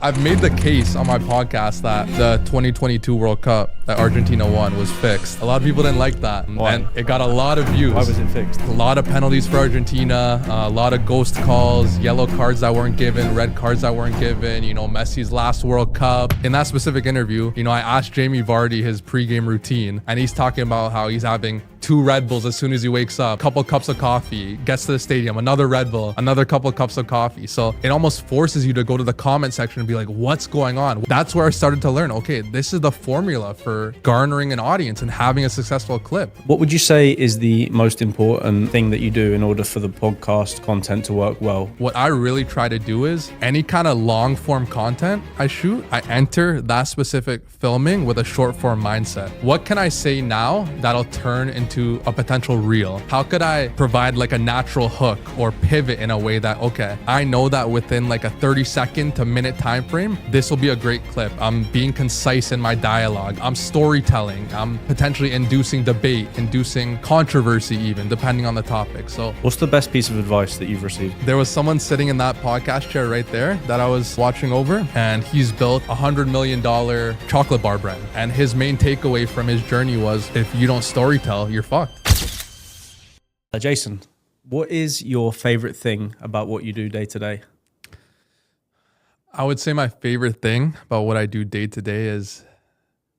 I've made the case on my podcast that the 2022 World Cup that Argentina won was fixed. A lot of people didn't like that. Why? And it got a lot of views. Why was it fixed? A lot of penalties for Argentina, a lot of ghost calls, yellow cards that weren't given, red cards that weren't given, Messi's last World Cup. In that specific interview, I asked Jamie Vardy his pregame routine, and he's talking about how he's having 2 Red Bulls as soon as he wakes up, couple cups of coffee, gets to the stadium, another Red Bull, another couple cups of coffee. So it almost forces you to go to the comment section and be like, what's going on? That's where I started to learn, okay, this is the formula for garnering an audience and having a successful clip. What would you say is the most important thing that you do in order for the podcast content to work well? What I really try to do is any kind of long form content I shoot, I enter that specific filming with a short form mindset. What can I say now that'll turn into a potential reel? How could I provide like a natural hook or pivot in a way that, okay, I know that within like a 30-second to minute time frame, this will be a great clip. I'm being concise in my dialogue. I'm storytelling. I'm potentially inducing debate, inducing controversy even, depending on the topic. So what's the best piece of advice that you've received? there was someone sitting in that podcast chair right there that I was watching over, and he's built $100 million chocolate bar brand. And his main takeaway from his journey was, if you don't storytell, you're fucked. Jason, what is your favorite thing about what you do day to day? I would say my favorite thing about what I do day to day is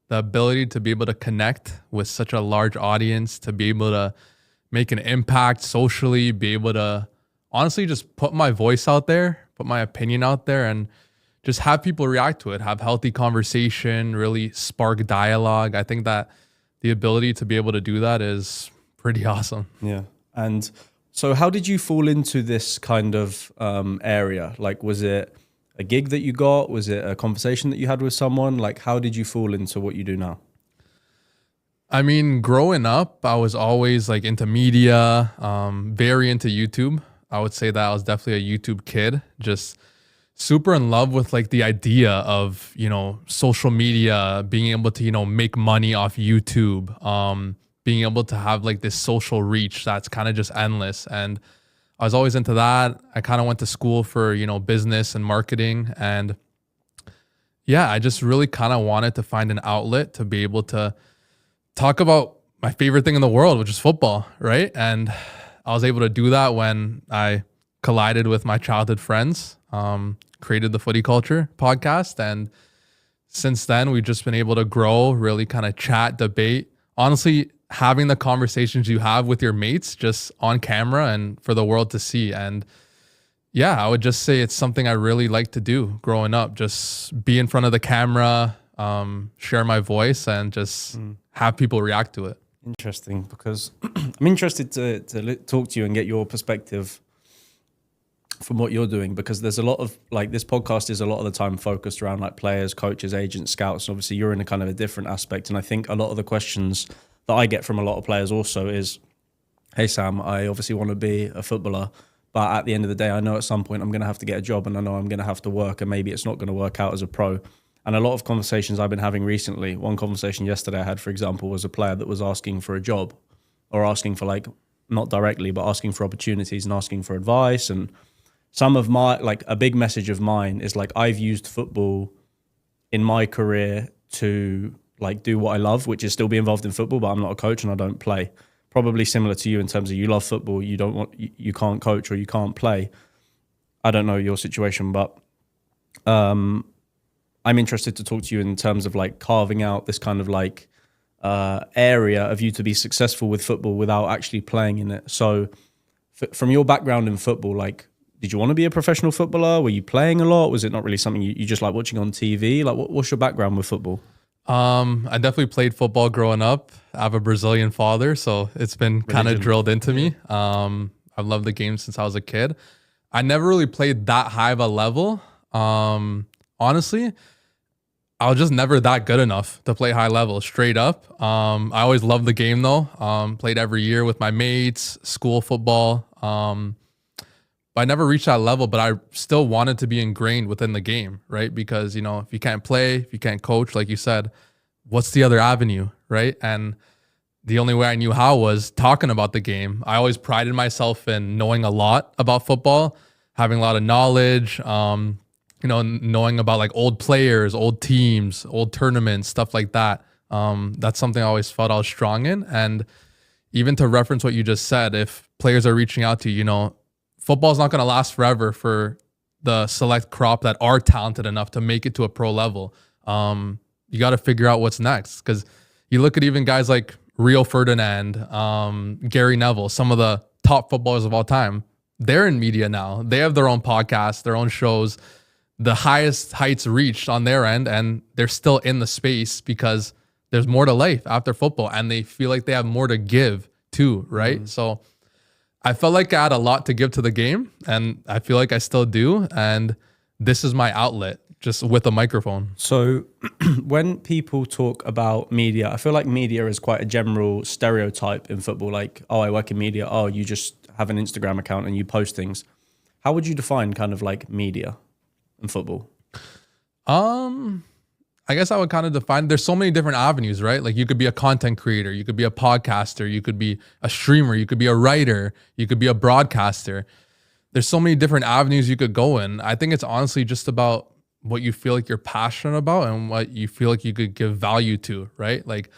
the ability to be able to connect with such a large audience, to be able to make an impact socially, be able to honestly just put my voice out there, put my opinion out there, and just have people react to it, have healthy conversation, really spark dialogue. I think that the ability to be able to do that is pretty awesome. Yeah. And so how did you fall into this kind of area? Like, was it a gig that you got? Was it a conversation that you had with someone? Like, how did you fall into what you do now? I mean, growing up, I was always like into media, very into YouTube. I would say that I was definitely a YouTube kid, just super in love with like the idea of, social media, being able to, make money off YouTube, being able to have like this social reach that's kind of just endless. And I was always into that. I kind of went to school for, business and marketing. And yeah, I just really kind of wanted to find an outlet to be able to talk about my favorite thing in the world, which is football, right? And I was able to do that when I collided with my childhood friends, created the FootyCulture podcast. And since then, we've just been able to grow, really kind of chat, debate. Honestly, having the conversations you have with your mates just on camera and for the world to see. And yeah, I would just say it's something I really like to do growing up, just be in front of the camera, share my voice, and just have people react to it. Interesting, because I'm interested to talk to you and get your perspective from what you're doing, because there's a lot of like, this podcast is a lot of the time focused around like players, coaches, agents, scouts. Obviously you're in a kind of a different aspect. And I think a lot of the questions that I get from a lot of players also is, hey Sam, I obviously want to be a footballer, but at the end of the day, I know at some point I'm going to have to get a job, and I know I'm going to have to work, and maybe it's not going to work out as a pro. And a lot of conversations I've been having recently, one conversation yesterday I had, for example, was a player that was asking for a job, or asking for like, not directly, but asking for opportunities and asking for advice. And some of my, like a big message of mine is like, I've used football in my career to like do what I love, which is still be involved in football, but I'm not a coach and I don't play. Probably similar to you in terms of you love football, you can't coach or you can't play. I don't know your situation, but I'm interested to talk to you in terms of like carving out this kind of like area of you to be successful with football without actually playing in it. So from your background in football, like, did you want to be a professional footballer? Were you playing a lot? Was it not really something you just like watching on TV? Like, what's your background with football? I definitely played football growing up. I have a Brazilian father, so it's been kind of drilled into me. I've loved the game since I was a kid. I never really played that high of a level. Honestly, I was just never that good enough to play high level, straight up. I always loved the game though. Played every year with my mates, school football. But I never reached that level, but I still wanted to be ingrained within the game, right? Because, if you can't play, if you can't coach, like you said, what's the other avenue, right? And the only way I knew how was talking about the game. I always prided myself in knowing a lot about football, having a lot of knowledge, knowing about like old players, old teams, old tournaments, stuff like that. That's something I always felt I was strong in. And even to reference what you just said, if players are reaching out to you, football's not going to last forever for the select crop that are talented enough to make it to a pro level. You got to figure out what's next, because you look at even guys like Rio Ferdinand, Gary Neville, some of the top footballers of all time. They're in media now. They have their own podcasts, their own shows, the highest heights reached on their end, and they're still in the space because there's more to life after football, and they feel like they have more to give too, right? Mm-hmm. So I felt like I had a lot to give to the game, and I feel like I still do. And this is my outlet, just with a microphone. So when people talk about media, I feel like media is quite a general stereotype in football. Like, oh, I work in media. Oh, you just have an Instagram account and you post things. How would you define kind of like media in football? I guess I would kind of define, there's so many different avenues, right? Like you could be a content creator, you could be a podcaster, you could be a streamer, you could be a writer, you could be a broadcaster. There's so many different avenues you could go in. I think it's honestly just about what you feel like you're passionate about and what you feel like you could give value to, right? Like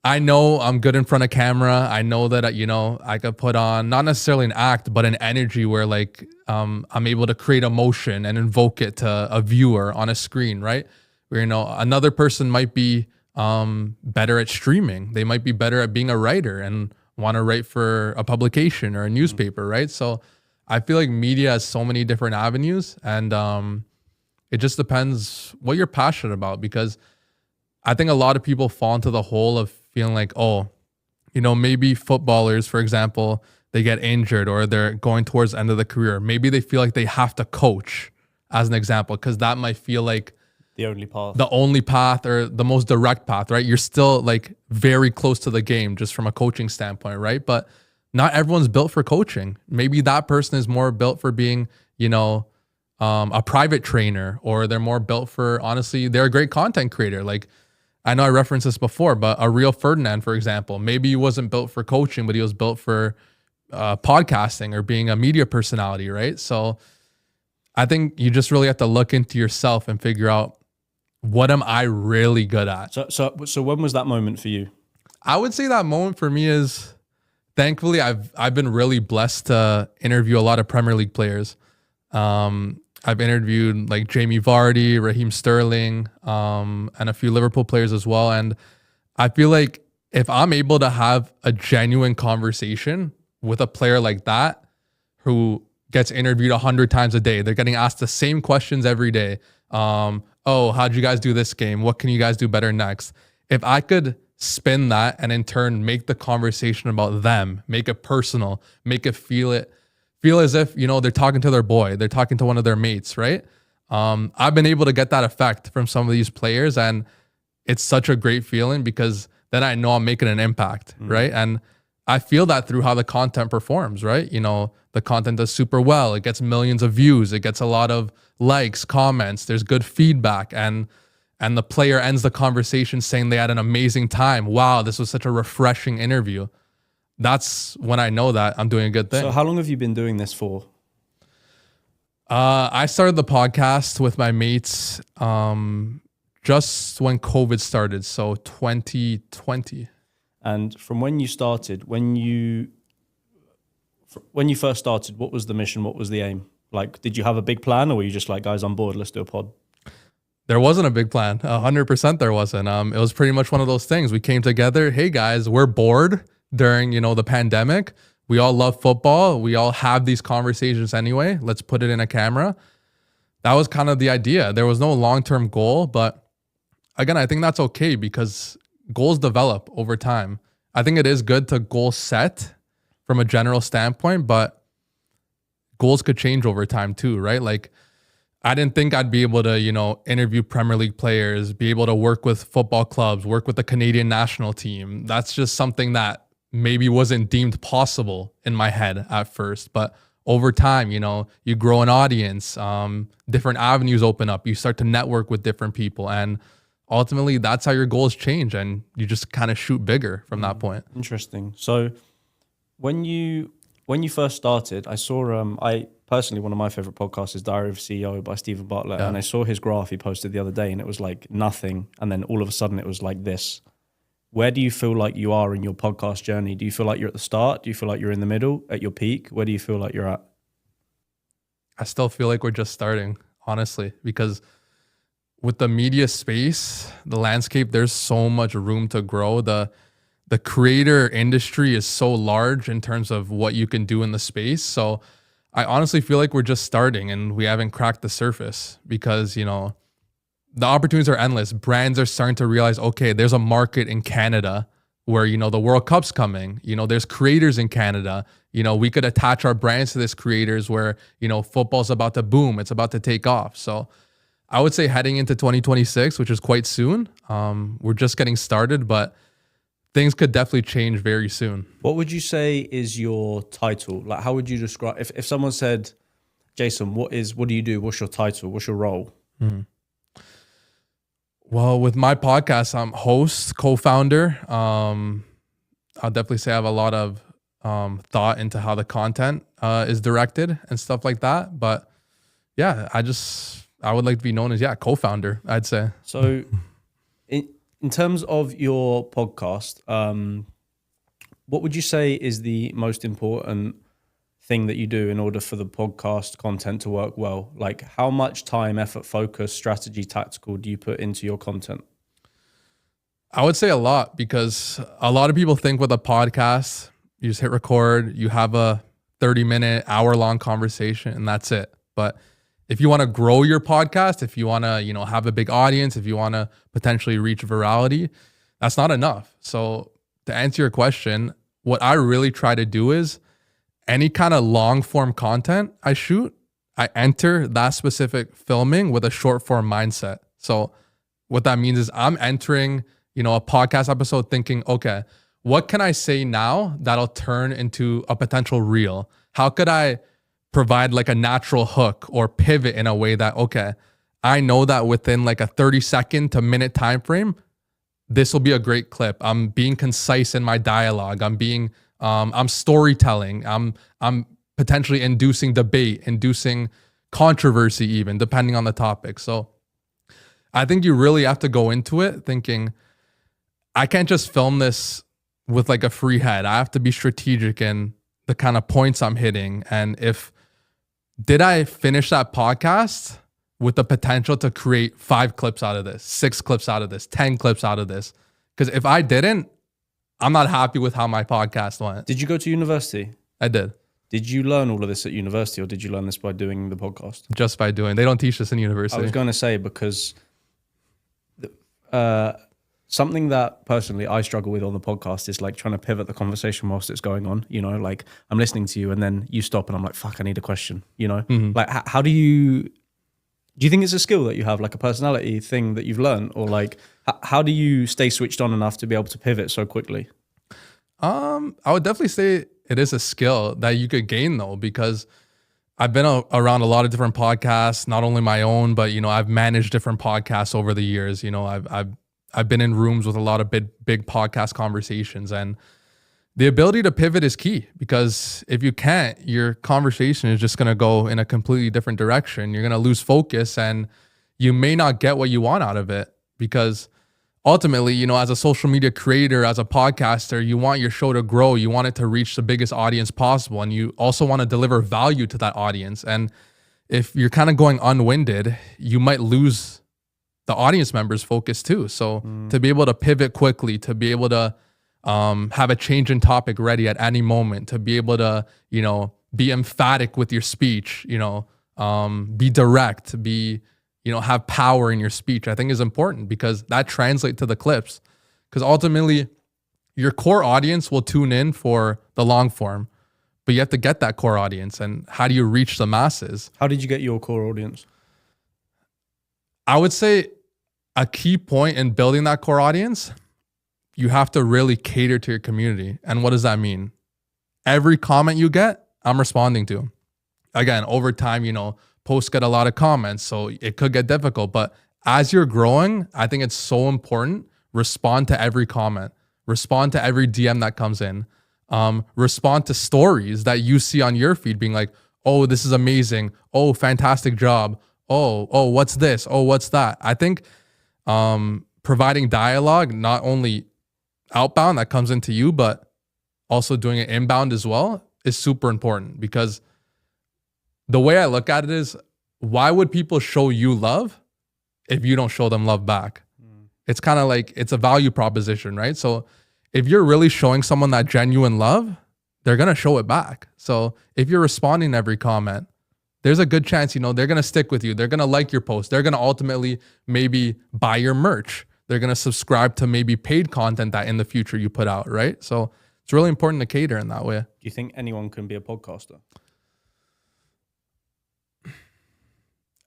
I know I'm good in front of camera. I know that, I could put on not necessarily an act, but an energy where like I'm able to create emotion and invoke it to a viewer on a screen, right? Where, another person might be better at streaming. They might be better at being a writer and want to write for a publication or a newspaper, right? So I feel like media has so many different avenues, and it just depends what you're passionate about, because I think a lot of people fall into the hole of feeling like, oh, maybe footballers, for example, they get injured or they're going towards the end of the career. Maybe they feel like they have to coach, as an example, because that might feel like the only path or the most direct path, right? You're still like very close to the game just from a coaching standpoint, right? But not everyone's built for coaching. Maybe that person is more built for being, a private trainer, or they're more built for, honestly, they're a great content creator. Like I know I referenced this before, but a Rio Ferdinand, for example, maybe he wasn't built for coaching, but he was built for podcasting or being a media personality, right? So I think you just really have to look into yourself and figure out, what am I really good at? So when was that moment for you? I would say that moment for me is, thankfully, I've been really blessed to interview a lot of Premier League players. I've interviewed like Jamie Vardy, Raheem Sterling, and a few Liverpool players as well. And I feel like if I'm able to have a genuine conversation with a player like that, who gets interviewed 100 times a day, they're getting asked the same questions every day. Oh, how'd you guys do this game? What can you guys do better next? If I could spin that and in turn make the conversation about them, make it personal, make it feel as if, they're talking to their boy, they're talking to one of their mates, right? I've been able to get that effect from some of these players, and it's such a great feeling, because then I know I'm making an impact, right? And I feel that through how the content performs, right? The content does super well. It gets millions of views. It gets a lot of likes, comments. There's good feedback. And the player ends the conversation saying they had an amazing time. Wow, this was such a refreshing interview. That's when I know that I'm doing a good thing. So how long have you been doing this for? I started the podcast with my mates just when COVID started, so 2020. And from when you started, when you first started, what was the mission? What was the aim? Like, did you have a big plan, or were you just like, guys, on board, let's do a pod? There wasn't a big plan. 100% there wasn't. It was pretty much one of those things. We came together. Hey guys, we're bored during, the pandemic. We all love football. We all have these conversations anyway. Let's put it in a camera. That was kind of the idea. There was no long-term goal, but again, I think that's okay, because goals develop over time. I think it is good to goal set from a general standpoint, but goals could change over time too, right? Like, I didn't think I'd be able to, interview Premier League players, be able to work with football clubs, work with the Canadian national team. That's just something that maybe wasn't deemed possible in my head at first. But over time, you grow an audience, different avenues open up, you start to network with different people. And ultimately, that's how your goals change, and you just kind of shoot bigger from that point. Interesting. So when you when you first started, I saw, I personally, one of my favorite podcasts is Diary of a CEO by Stephen Bartlett. Yeah. And I saw his graph he posted the other day and it was like nothing. And then all of a sudden it was like this. Where do you feel like you are in your podcast journey? Do you feel like you're at the start? Do you feel like you're in the middle, at your peak? Where do you feel like you're at? I still feel like we're just starting, honestly, because with the media space, the landscape, there's so much room to grow. The creator industry is so large in terms of what you can do in the space. So I honestly feel like we're just starting and we haven't cracked the surface because, you know, the opportunities are endless. Brands are starting to realize, okay, there's a market in Canada where, you know, the World Cup's coming. You know, there's creators in Canada. You know, we could attach our brands to this creators where, you know, football's about to boom. It's about to take off. So I would say heading into 2026, which is quite soon, we're just getting started, but things could definitely change very soon. What would you say is your title? Like, how would you describe, if someone said, Jason, what do you do? What's your title? What's your role? Well, with my podcast, I'm host, co-founder. I'll definitely say I have a lot of thought into how the content is directed and stuff like that. But yeah, I would like to be known as, co-founder, I'd say. So in terms of your podcast, what would you say is the most important thing that you do in order for the podcast content to work well? Like, how much time, effort, focus, strategy, tactical do you put into your content? I would say a lot, because a lot of people think with a podcast, you just hit record, you have a 30-minute, hour-long conversation, and that's it. But if you want to grow your podcast, if you want to, you know, have a big audience, if you want to potentially reach virality, that's not enough. So to answer your question, what I really try to do is any kind of long form content I shoot, I enter that specific filming with a short form mindset. So what that means is I'm entering, you know, a podcast episode thinking, okay, what can I say now that'll turn into a potential reel? How could I provide like a natural hook or pivot in a way that, okay, I know that within like a 30-second to minute time frame, this will be a great clip. I'm being concise in my dialogue. I'm storytelling. I'm potentially inducing debate, inducing controversy, even depending on the topic. So I think you really have to go into it thinking, I can't just film this with like a free head. I have to be strategic in the kind of points I'm hitting. And did I finish that podcast with the potential to create 5 clips out of this, 6 clips out of this, 10 clips out of this? Because if I didn't, I'm not happy with how my podcast went. Did you go to university? I did. Did you learn all of this at university, or did you learn this by doing the podcast? Just by doing. They don't teach this in university. I was going to say, because something that personally I struggle with on the podcast is like trying to pivot the conversation whilst it's going on. You know, like I'm listening to you and then you stop and I'm like, fuck, I need a question. You know, like how do you think it's a skill that you have, like a personality thing that you've learned, or like how do you stay switched on enough to be able to pivot so quickly? I would definitely say it is a skill that you could gain though, because I've been around a lot of different podcasts, not only my own, but, you know, I've managed different podcasts over the years. You know, I've been in rooms with a lot of big podcast conversations, and the ability to pivot is key, because if you can't, your conversation is just going to go in a completely different direction. You're going to lose focus and you may not get what you want out of it, because ultimately, you know, as a social media creator, as a podcaster, you want your show to grow. You want it to reach the biggest audience possible. And you also want to deliver value to that audience. And if you're kind of going unwinded, you might lose the audience members' focus too. So to be able to pivot quickly, to be able to have a change in topic ready at any moment, to be able to, you know, be emphatic with your speech, you know, be direct, have power in your speech, I think is important, because that translates to the clips. Because ultimately, your core audience will tune in for the long form, but you have to get that core audience. And how do you reach the masses? How did you get your core audience? I would say a key point in building that core audience, you have to really cater to your community. And what does that mean? Every comment you get, I'm responding to. Again, over time, you know, posts get a lot of comments, so it could get difficult. But as you're growing, I think it's so important. Respond to every comment. Respond to every DM that comes in. respond to stories that you see on your feed being like, oh, this is amazing. Oh, fantastic job. Oh, what's this? Oh, what's that? I think providing dialogue, not only outbound that comes into you, but also doing it inbound as well, is super important. Because the way I look at it is, why would people show you love if you don't show them love back? It's kind of like, it's a value proposition, right? So if you're really showing someone that genuine love, they're going to show it back. So if you're responding to every comment, there's a good chance, they're going to stick with you. They're going to like your post. They're going to ultimately maybe buy your merch. They're going to subscribe to maybe paid content that in the future you put out, right? So it's really important to cater in that way. Do you think anyone can be a podcaster?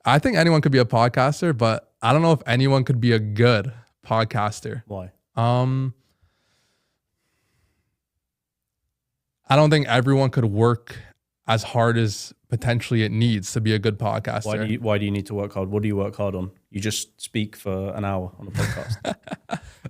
I think anyone could be a podcaster, but I don't know if anyone could be a good podcaster. Why? I don't think everyone could work as hard as potentially it needs to be a good podcaster. Why do you need to work hard? What do you work hard on? You just speak for an hour on a podcast.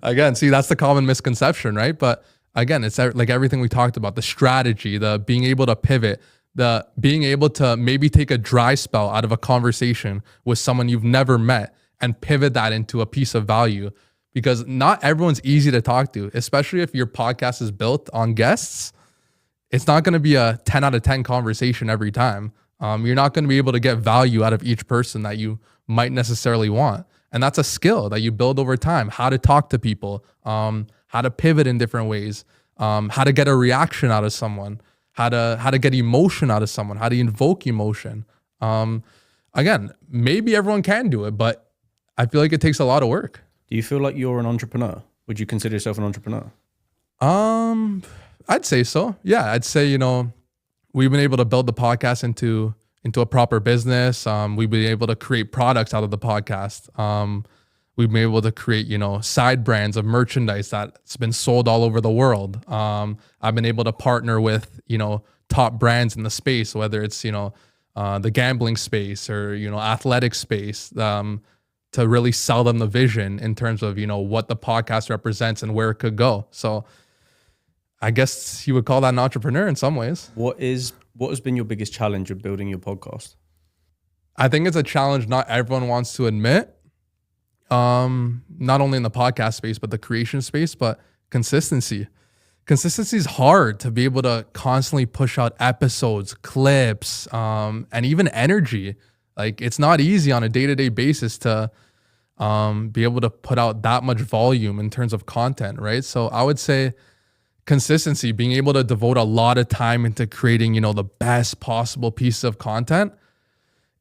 Again, see, that's the common misconception, right? But again, it's like everything we talked about, the strategy, the being able to pivot, the being able to maybe take a dry spell out of a conversation with someone you've never met and pivot that into a piece of value. Because not everyone's easy to talk to, especially if your podcast is built on guests. It's not going to be a 10 out of 10 conversation every time. You're not going to be able to get value out of each person that you might necessarily want. And that's a skill that you build over time, how to talk to people, how to pivot in different ways, how to get a reaction out of someone, how to get emotion out of someone, how to invoke emotion. Again, maybe everyone can do it, but I feel like it takes a lot of work. Do you feel like you're an entrepreneur? Would you consider yourself an entrepreneur? I'd say so. Yeah, I'd say, we've been able to build the podcast into a proper business. We've been able to create products out of the podcast. We've been able to create, side brands of merchandise that's been sold all over the world. I've been able to partner with, top brands in the space, whether it's, the gambling space or, athletic space, to really sell them the vision in terms of, what the podcast represents and where it could go. So I guess you would call that an entrepreneur in some ways. What has been your biggest challenge of building your podcast? I think it's a challenge not everyone wants to admit. Not only in the podcast space, but the creation space, but consistency. Consistency is hard to be able to constantly push out episodes, clips, and even energy. Like, it's not easy on a day-to-day basis to be able to put out that much volume in terms of content, right? So I would say consistency, being able to devote a lot of time into creating, the best possible piece of content.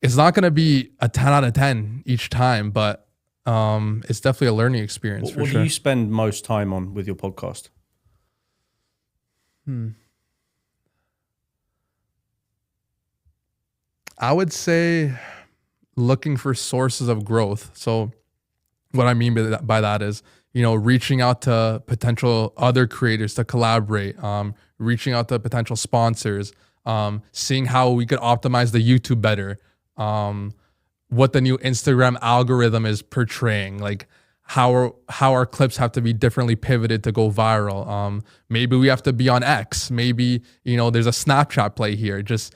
It's not going to be a 10 out of 10 each time, but it's definitely a learning experience for sure. What do you spend most time on with your podcast? I would say looking for sources of growth. So what I mean by that is, reaching out to potential other creators to collaborate, reaching out to potential sponsors, seeing how we could optimize the YouTube better, what the new Instagram algorithm is portraying, like how our clips have to be differently pivoted to go viral. Maybe we have to be on X. Maybe, there's a Snapchat play here. Just,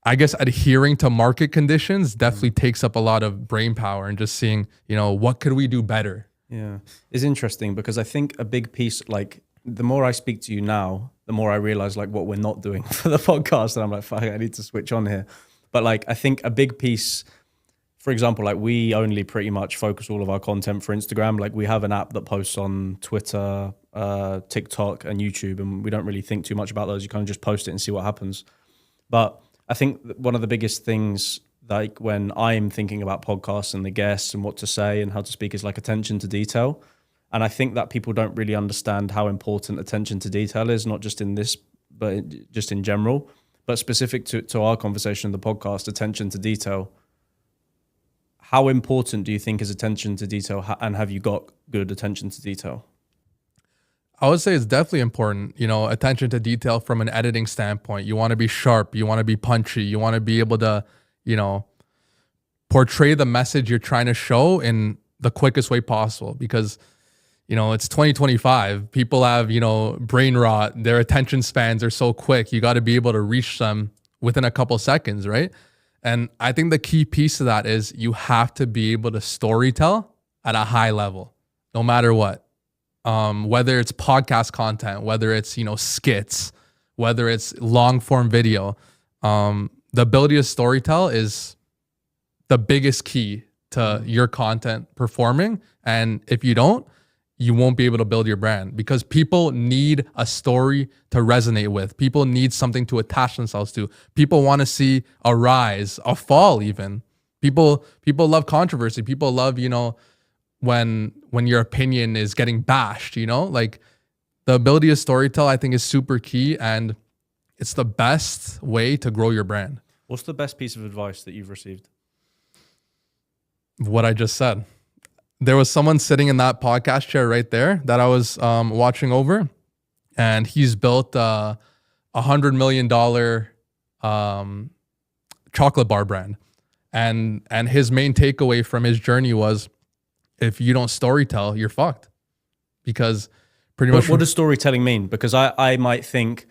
I guess, adhering to market conditions definitely takes up a lot of brain power, and just seeing, what could we do better? Yeah, it's interesting because I think a big piece, like, the more I speak to you now, the more I realize like what we're not doing for the podcast, and I'm like, fuck, I need to switch on here. But like, I think a big piece, for example, like, we only pretty much focus all of our content for Instagram. Like, we have an app that posts on Twitter, TikTok, and YouTube, and we don't really think too much about those. You kind of just post it and see what happens. But I think one of the biggest things, like, when I'm thinking about podcasts and the guests and what to say and how to speak, is like attention to detail. And I think that people don't really understand how important attention to detail is, not just in this, but just in general, but specific to our conversation in the podcast, attention to detail. How important do you think is attention to detail, and have you got good attention to detail? I would say it's definitely important, attention to detail from an editing standpoint. You want to be sharp, you want to be punchy, you want to be able to, portray the message you're trying to show in the quickest way possible. Because, it's 2025. People have, brain rot. Their attention spans are so quick. You got to be able to reach them within a couple seconds, right? And I think the key piece of that is you have to be able to storytell at a high level, no matter what. Whether it's podcast content, whether it's, skits, whether it's long form video, the ability to storytell is the biggest key to your content performing. And if you don't, you won't be able to build your brand, because people need a story to resonate with. People need something to attach themselves to. People want to see a rise, a fall even. People love controversy. People love, when your opinion is getting bashed, like the ability to storytell, I think, is super key, and it's the best way to grow your brand. What's the best piece of advice that you've received? What I just said. There was someone sitting in that podcast chair right there that I was watching over, and he's built a $100 million chocolate bar brand. And his main takeaway from his journey was, if you don't storytell, you're fucked. Because pretty much... What does storytelling mean? Because I might think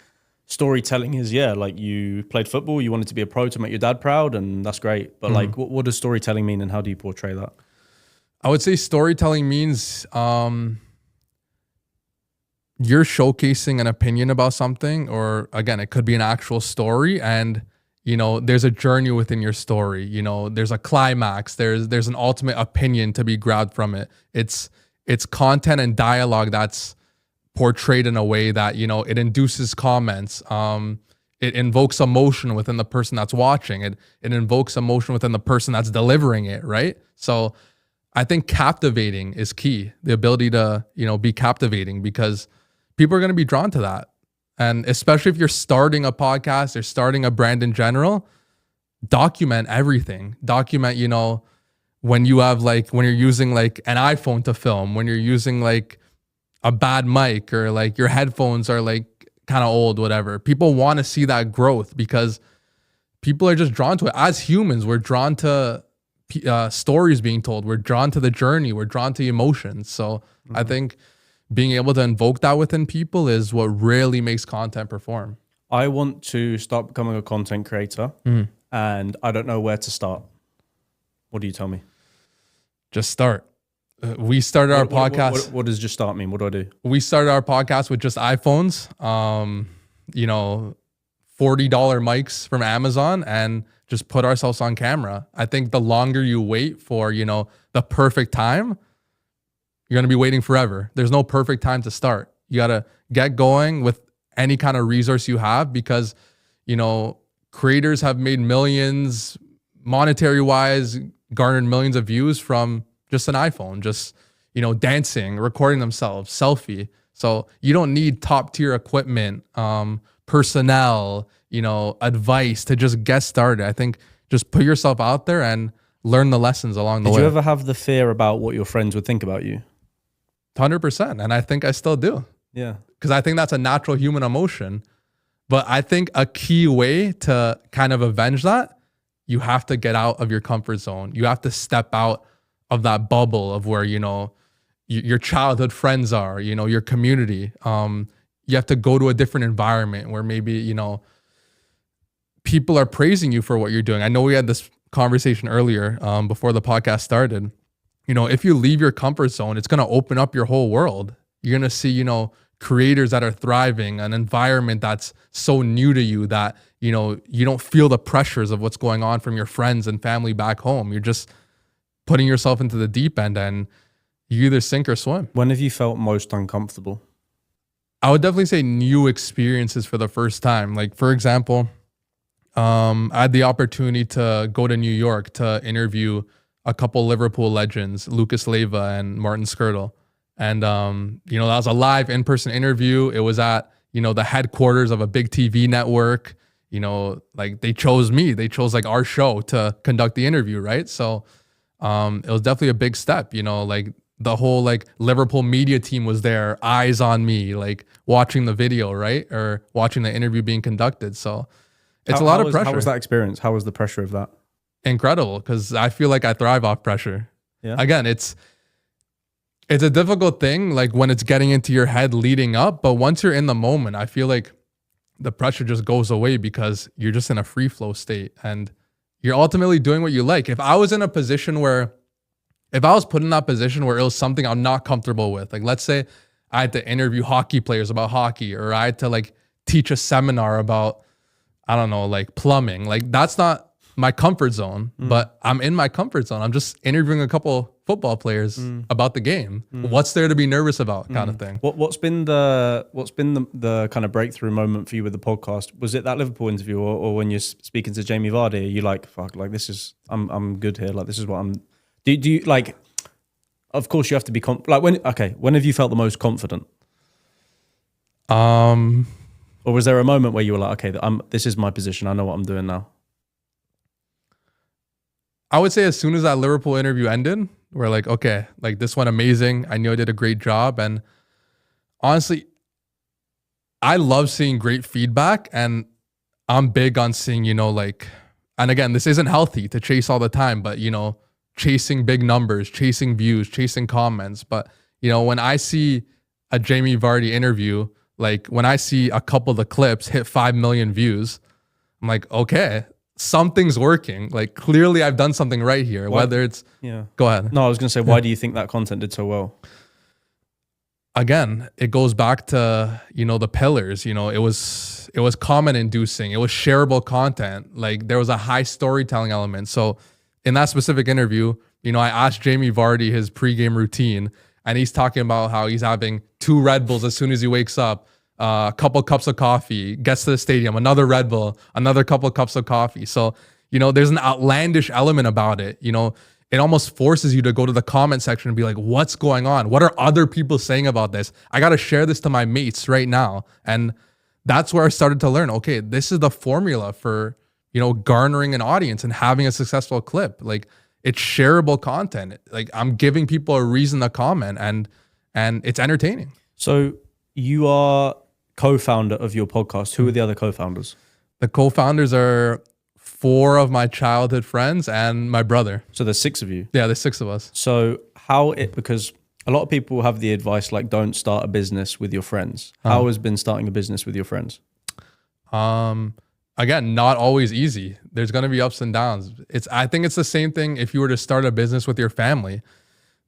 storytelling is, like you played football, you wanted to be a pro to make your dad proud, and that's great. But like, what does storytelling mean, and how do you portray that? I would say storytelling means you're showcasing an opinion about something, or again, it could be an actual story, and there's a journey within your story. There's a climax. There's an ultimate opinion to be grabbed from it. It's content and dialogue that's portrayed in a way that it induces comments. It invokes emotion within the person that's watching. It invokes emotion within the person that's delivering it. Right. So I think captivating is key. The ability to be captivating, because people are going to be drawn to that. And especially if you're starting a podcast or starting a brand in general, document everything. Document, when you have when you're using an iPhone to film, when you're using a bad mic, or your headphones are kind of old, whatever. People want to see that growth, because people are just drawn to it. As humans, we're drawn to stories being told. We're drawn to the journey. We're drawn to emotions. So I think being able to invoke that within people is what really makes content perform. I want to start becoming a content creator, and I don't know where to start. What do you tell me? Just start. We started our podcast. What does just start mean? What do I do? We started our podcast with just iPhones, $40 mics from Amazon, and just put ourselves on camera. I think the longer you wait for, the perfect time, you're going to be waiting forever. There's no perfect time to start. You got to get going with any kind of resource you have, because, creators have made millions, monetary wise, garnered millions of views from just an iPhone, just, dancing, recording themselves, selfie. So you don't need top tier equipment, personnel, advice to just get started. I think just put yourself out there and learn the lessons along the way. Did you ever have the fear about what your friends would think about you? 100%. And I think I still do. Yeah. Because I think that's a natural human emotion. But I think a key way to kind of avenge that, you have to get out of your comfort zone. You have to step out of that bubble of where, your childhood friends are, your community. You have to go to a different environment where maybe, people are praising you for what you're doing. I know we had this conversation earlier before the podcast started. If you leave your comfort zone, it's going to open up your whole world. You're going to see, creators that are thriving, an environment that's so new to you that, you don't feel the pressures of what's going on from your friends and family back home. You're just putting yourself into the deep end, and you either sink or swim. When have you felt most uncomfortable? I would definitely say new experiences for the first time. For example, I had the opportunity to go to New York to interview a couple Liverpool legends, Lucas Leiva and Martin Skirtle. And, that was a live in-person interview. It was at, the headquarters of a big TV network. They chose me. They chose our show to conduct the interview, right? So it was definitely a big step, the whole Liverpool media team was there, eyes on me, watching the video, right? Or watching the interview being conducted. So it's a lot of pressure. How was that experience? How was the pressure of that? Incredible, because I feel like I thrive off pressure. Yeah. Again, it's It's a difficult thing, like when it's getting into your head leading up, but once you're in the moment, I feel like the pressure just goes away because you're just in a free flow state and you're ultimately doing what you like. If I was put in that position where it was something I'm not comfortable with, like let's say I had to interview hockey players about hockey, or I had to like teach a seminar about, I don't know, like plumbing, like that's not my comfort zone, but I'm in my comfort zone. I'm just interviewing a couple football players about the game. What's there to be nervous about, kind of thing. What's been the kind of breakthrough moment for you with the podcast? Was it that Liverpool interview, or when you're speaking to Jamie Vardy, are you like, fuck, like this is I'm good here, like this is what I'm. Do you like? Of course, you have to be when have you felt the most confident? Or was there a moment where you were like, okay, this is my position, I know what I'm doing now? I would say as soon as that Liverpool interview ended, we're like, okay, like this went amazing. I knew I did a great job. And honestly, I love seeing great feedback, and I'm big on seeing, like, and again, this isn't healthy to chase all the time, but, chasing big numbers, chasing views, chasing comments. But, when I see a Jamie Vardy interview, like when I see a couple of the clips hit 5 million views, I'm like, okay, something's working. Like clearly I've done something right here. Why? Whether it's, go ahead. No, I was going to say, why do you think that content did so well? Again, it goes back to, the pillars, it was comment inducing. It was shareable content. Like there was a high storytelling element. So in that specific interview, I asked Jamie Vardy his pregame routine, and he's talking about how he's having 2 Red Bulls as soon as he wakes up, a couple cups of coffee, gets to the stadium, another Red Bull, another couple of cups of coffee. So, there's an outlandish element about it. It almost forces you to go to the comment section and be like, what's going on? What are other people saying about this? I got to share this to my mates right now. And that's where I started to learn, okay, this is the formula for, garnering an audience and having a successful clip. Like it's shareable content. Like I'm giving people a reason to comment, and it's entertaining. So you are co-founder of your podcast. Who are the other co-founders? The co-founders are 4 of my childhood friends and my brother. So there's 6 of you? Yeah, there's 6 of us. So because a lot of people have the advice like don't start a business with your friends. How has been starting a business with your friends? Again, not always easy. There's going to be ups and downs. I think it's the same thing if you were to start a business with your family.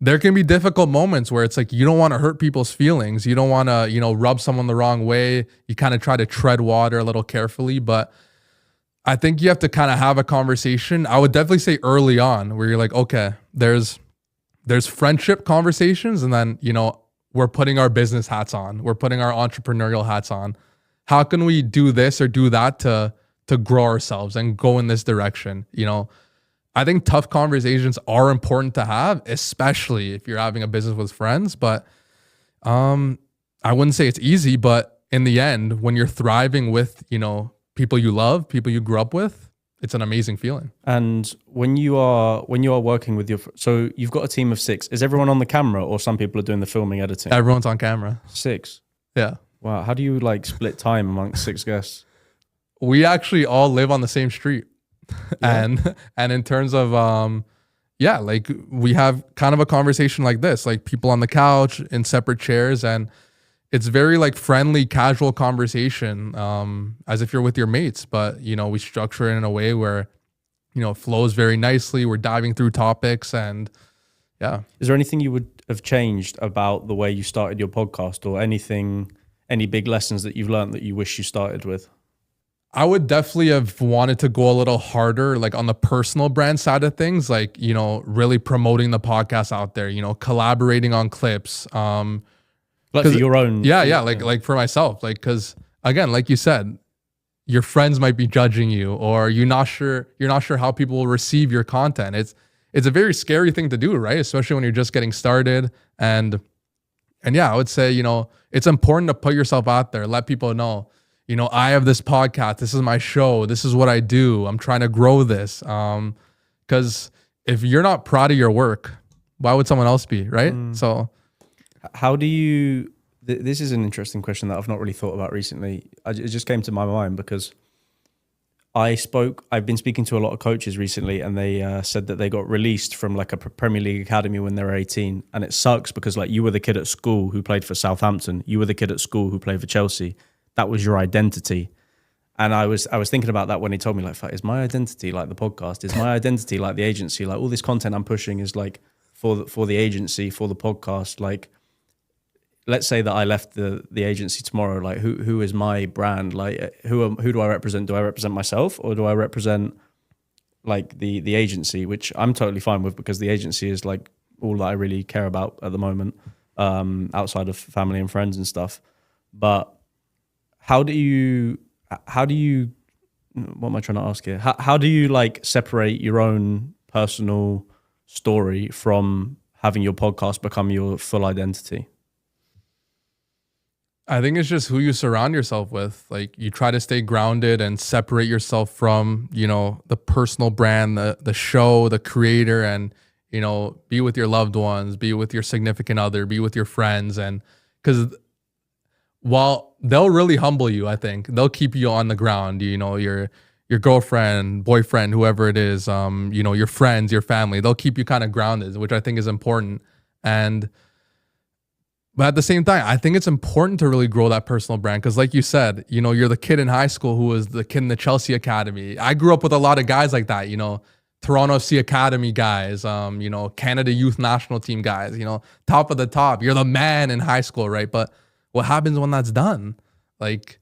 There can be difficult moments where it's like you don't want to hurt people's feelings. You don't want to, rub someone the wrong way. You kind of try to tread water a little carefully, but I think you have to kind of have a conversation. I would definitely say early on where you're like, okay, there's friendship conversations, and then, we're putting our business hats on. We're putting our entrepreneurial hats on. How can we do this or do that to grow ourselves and go in this direction? I think tough conversations are important to have, especially if you're having a business with friends. But I wouldn't say it's easy, but in the end, when you're thriving with, people you love, people you grew up with, it's an amazing feeling. And when you are working with so you've got a team of 6. Is everyone on the camera, or some people are doing the filming, editing? Everyone's on camera. 6. Yeah. Wow. How do you like split time amongst 6 guests? We actually all live on the same street. Yeah. And in terms of like we have kind of a conversation like this, like people on the couch in separate chairs, and it's very like friendly, casual conversation, as if you're with your mates. But we structure it in a way where it flows very nicely. We're diving through topics, and yeah. Is there anything you would have changed about the way you started your podcast, or any big lessons that you've learned that you wish you started with? I would definitely have wanted to go a little harder, like on the personal brand side of things, like, really promoting the podcast out there, collaborating on clips. Like for your own. Yeah. Like for myself, like, cause again, like you said, your friends might be judging you, or you're not sure how people will receive your content. It's a very scary thing to do, right? Especially when you're just getting started. And yeah, I would say, it's important to put yourself out there, let people know, I have this podcast, this is my show, this is what I do, I'm trying to grow this. Because if you're not proud of your work, why would someone else be, right? So how do you, this is an interesting question that I've not really thought about recently. It just came to my mind because I've been speaking to a lot of coaches recently, and they said that they got released from like a Premier League academy when they were 18. And it sucks because like you were the kid at school who played for Southampton. You were the kid at school who played for Chelsea. That was your identity. And I was thinking about that when he told me, like, is my identity like the podcast? Is my identity like the agency? Like all this content I'm pushing is like for the agency, for the podcast. Like, let's say that I left the agency tomorrow. Like, who is my brand? Like, who do I represent? Do I represent myself, or do I represent like the agency? Which I'm totally fine with, because the agency is like all that I really care about at the moment, outside of family and friends and stuff. But how do you what am I trying to ask here? How do you like separate your own personal story from having your podcast become your full identity? I think it's just who you surround yourself with. Like, you try to stay grounded and separate yourself from, the personal brand, the show, the creator, and, be with your loved ones, be with your significant other, be with your friends. And because while they'll really humble you, I think they'll keep you on the ground, your girlfriend, boyfriend, whoever it is, your friends, your family, they'll keep you kind of grounded, which I think is important. But at the same time, I think it's important to really grow that personal brand. Because like you said, you're the kid in high school who was the kid in the Chelsea Academy. I grew up with a lot of guys like that, Toronto FC Academy guys, Canada Youth National Team guys, top of the top. You're the man in high school, right? But what happens when that's done? Like,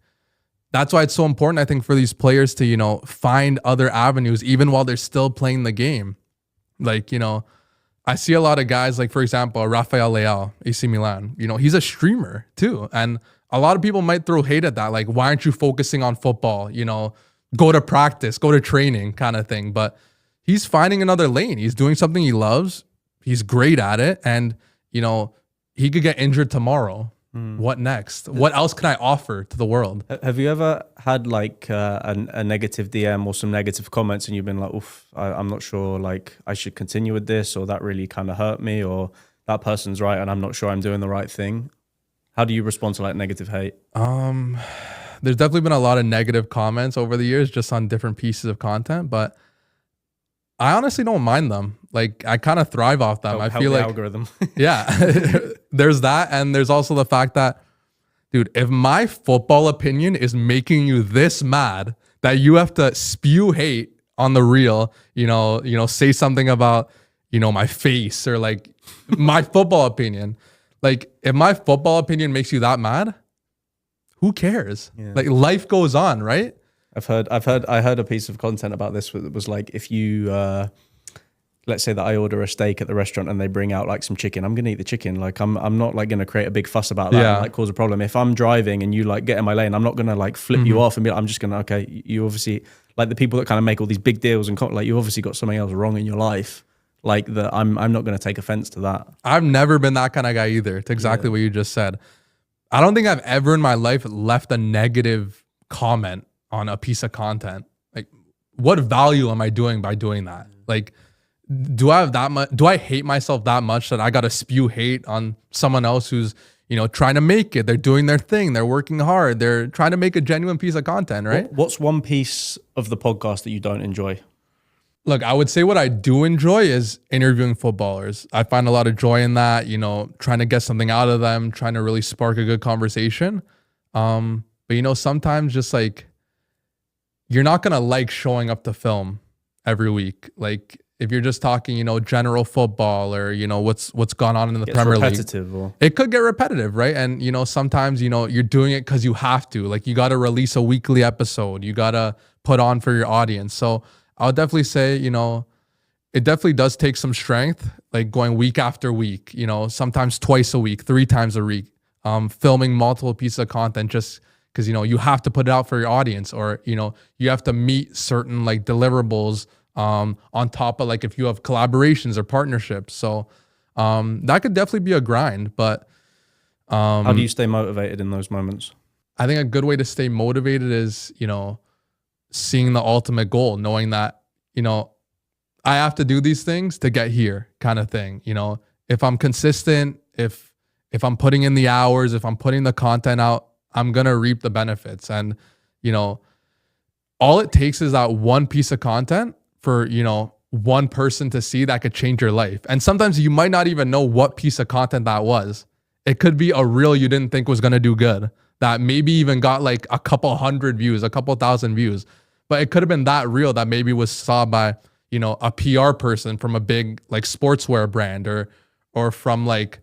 that's why it's so important, I think, for these players to, find other avenues, even while they're still playing the game. Like, I see a lot of guys, like, for example, Rafael Leao, AC Milan, he's a streamer too. And a lot of people might throw hate at that. Like, why aren't you focusing on football? Go to practice, go to training kind of thing. But he's finding another lane. He's doing something he loves. He's great at it. And, he could get injured tomorrow. What next? What else can I offer to the world? Have you ever had like a negative DM or some negative comments, and you've been like, oof, I'm not sure, like, I should continue with this, or that really kind of hurt me, or that person's right and I'm not sure I'm doing the right thing? How do you respond to like negative hate? There's definitely been a lot of negative comments over the years just on different pieces of content, but I honestly don't mind them. Like, I kind of thrive off them. I feel like algorithm. Yeah, there's that. And there's also the fact that, dude, if my football opinion is making you this mad that you have to spew hate on the reel, say something about, my face, or like my football opinion, like, if my football opinion makes you that mad, who cares? Yeah. Like, life goes on, right? I heard a piece of content about this that was like, if you, let's say that I order a steak at the restaurant and they bring out like some chicken, I'm going to eat the chicken. Like, I'm not like going to create a big fuss about that and like cause a problem. If I'm driving and you like get in my lane, I'm not going to like flip you off and be like, I'm just going to, okay, you obviously, like, the people that kind of make all these big deals and like, you obviously got something else wrong in your life. Like, that I'm not going to take offense to that. I've never been that kind of guy either. It's exactly what you just said. I don't think I've ever in my life left a negative comment on a piece of content. Like, what value am I doing by doing that? Like, do I hate myself that much that I got to spew hate on someone else who's, trying to make it? They're doing their thing. They're working hard. They're trying to make a genuine piece of content, right? What's one piece of the podcast that you don't enjoy? Look, I would say what I do enjoy is interviewing footballers. I find a lot of joy in that, trying to get something out of them, trying to really spark a good conversation. But, sometimes just like, you're not going to like showing up to film every week. Like, if you're just talking, general football, or, what's gone on in the Premier League. It could get repetitive, right? And, sometimes, you're doing it because you have to. Like, you got to release a weekly episode. You got to put on for your audience. So I'll definitely say, it definitely does take some strength, like going week after week, sometimes twice a week, 3 times a week, filming multiple pieces of content just because, you have to put it out for your audience, or, you have to meet certain like deliverables on top of, like, if you have collaborations or partnerships. So that could definitely be a grind. But how do you stay motivated in those moments? I think a good way to stay motivated is, seeing the ultimate goal, knowing that, I have to do these things to get here kind of thing. If I'm consistent, if I'm putting in the hours, if I'm putting the content out, I'm going to reap the benefits. And, all it takes is that one piece of content for, one person to see that could change your life. And sometimes you might not even know what piece of content that was. It could be a reel you didn't think was going to do good, that maybe even got like a couple hundred views, a couple thousand views. But it could have been that reel that maybe was saw by, a PR person from a big like sportswear brand, or from like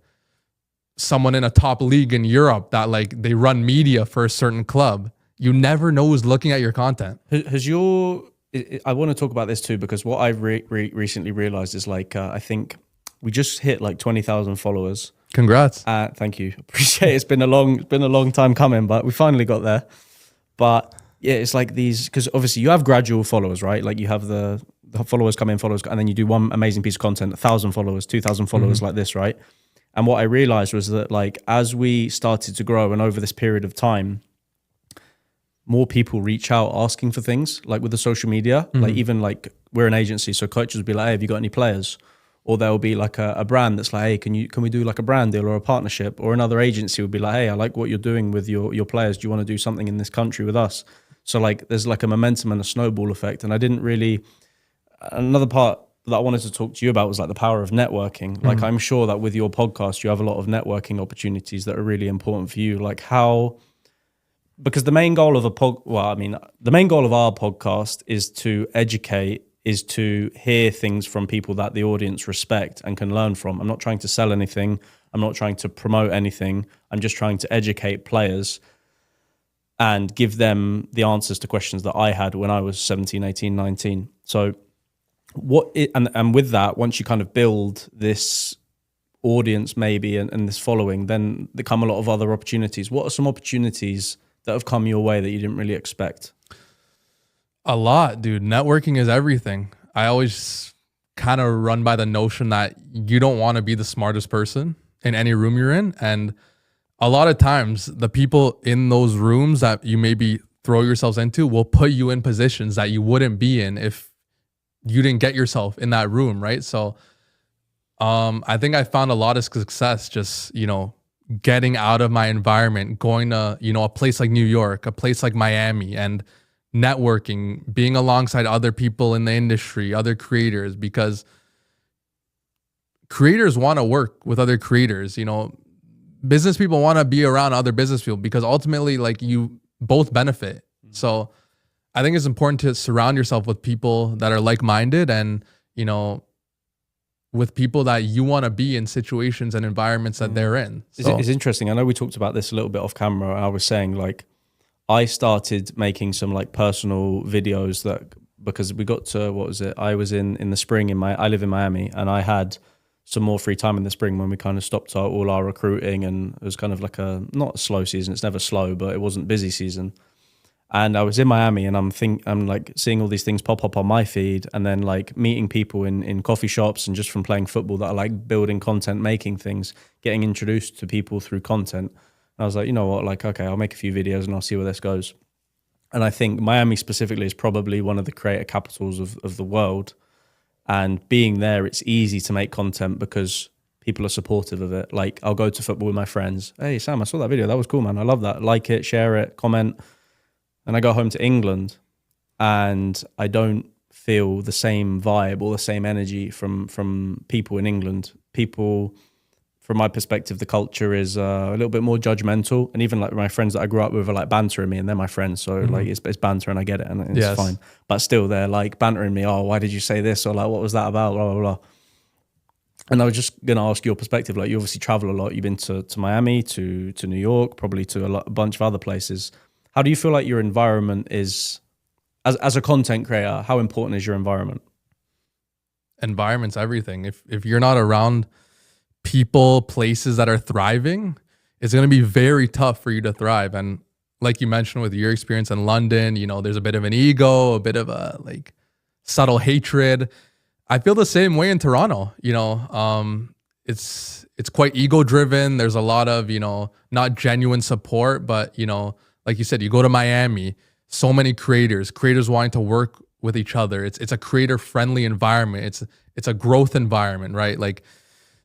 someone in a top league in Europe that like they run media for a certain club. You never know who's looking at your content. I want to talk about this too, because what I've recently realized is like, I think we just hit like 20,000 followers. Congrats. Thank you. Appreciate it. It's been a long time coming, but we finally got there. But yeah, it's like these, because obviously you have gradual followers, right? Like you have the followers come in, and then you do one amazing piece of content, 1,000 followers, 2,000 followers, like this, right? And what I realized was that like, as we started to grow and over this period of time, more people reach out asking for things, like with the social media, like even like we're an agency. So coaches will be like, hey, have you got any players? Or there'll be like a brand that's like, hey, can we do like a brand deal or a partnership? Or another agency would be like, hey, I like what you're doing with your players. Do you want to do something in this country with us? So like, there's like a momentum and a snowball effect. And another part that I wanted to talk to you about was like the power of networking. Like I'm sure that with your podcast, you have a lot of networking opportunities that are really important for you. Like because the main goal of the main goal of our podcast is to educate, is to hear things from people that the audience respect and can learn from. I'm not trying to sell anything. I'm not trying to promote anything. I'm just trying to educate players and give them the answers to questions that I had when I was 17, 18, 19. So and with that, once you kind of build this audience maybe and this following, then there come a lot of other opportunities. What are some opportunities that have come your way that you didn't really expect? A lot, dude. Networking is everything. I always kind of run by the notion that you don't want to be the smartest person in any room you're in. And a lot of times the people in those rooms that you maybe throw yourselves into will put you in positions that you wouldn't be in if you didn't get yourself in that room, right? So I think I found a lot of success just, getting out of my environment, going to, a place like New York, a place like Miami, and networking, being alongside other people in the industry, other creators, because creators want to work with other creators. Business people want to be around other business people because ultimately like you both benefit. So I think it's important to surround yourself with people that are like-minded and, with people that you want to be in situations and environments that they're in. So. It's interesting. I know we talked about this a little bit off camera. I was saying like, I started making some like personal videos because we got to, I was in the spring I live in Miami, and I had some more free time in the spring when we kind of stopped all our recruiting, and it was kind of like not a slow season. It's never slow, but it wasn't busy season. And I was in Miami, and I'm like seeing all these things pop up on my feed, and then like meeting people in coffee shops and just from playing football that are like building content, making things, getting introduced to people through content. And I was like, you know what, like, okay, I'll make a few videos and I'll see where this goes. And I think Miami specifically is probably one of the creator capitals of the world. And being there, it's easy to make content because people are supportive of it. Like I'll go to football with my friends. Hey, Sam, I saw that video. That was cool, man. I love that. Like it, share it, comment. And I go home to England and I don't feel the same vibe or the same energy from people in England. People, from my perspective, the culture is a little bit more judgmental. And even like my friends that I grew up with are like bantering me, and they're my friends. So like it's banter and I get it and it's fine. But still they're like bantering me. Oh, why did you say this? Or like, what was that about? Blah, blah, blah. And I was just going to ask your perspective. Like you obviously travel a lot. You've been to Miami, to New York, probably to a bunch of other places. How do you feel like your environment is, as a content creator, how important is your environment? Environment's everything. If you're not around people, places that are thriving, it's going to be very tough for you to thrive. And like you mentioned with your experience in London, there's a bit of an ego, a bit of a like subtle hatred. I feel the same way in Toronto. It's quite ego driven. There's a lot of, not genuine support, but, like you said, you go to Miami, so many creators wanting to work with each other. It's a creator friendly environment. It's a growth environment, right? Like,